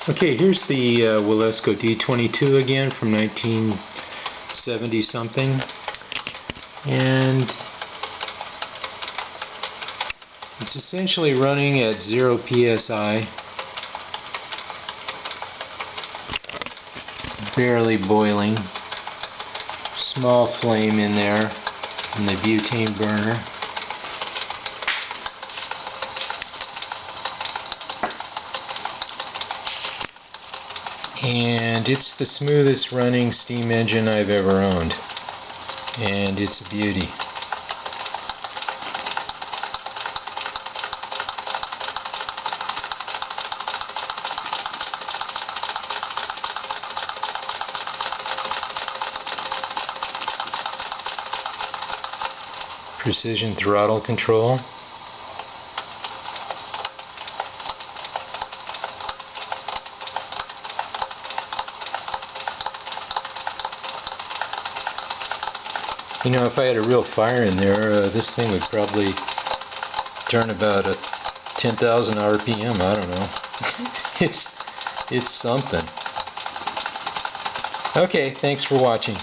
Okay, here's the Wilesco D22 again from 1970 something, and it's essentially running at 0 psi, barely boiling, small flame in there in the butane burner. And it's the smoothest running steam engine I've ever owned, and it's a beauty. Precision throttle control. You know, if I had a real fire in there, this thing would probably turn about a 10,000 RPM. I don't know. It's something. Okay, thanks for watching.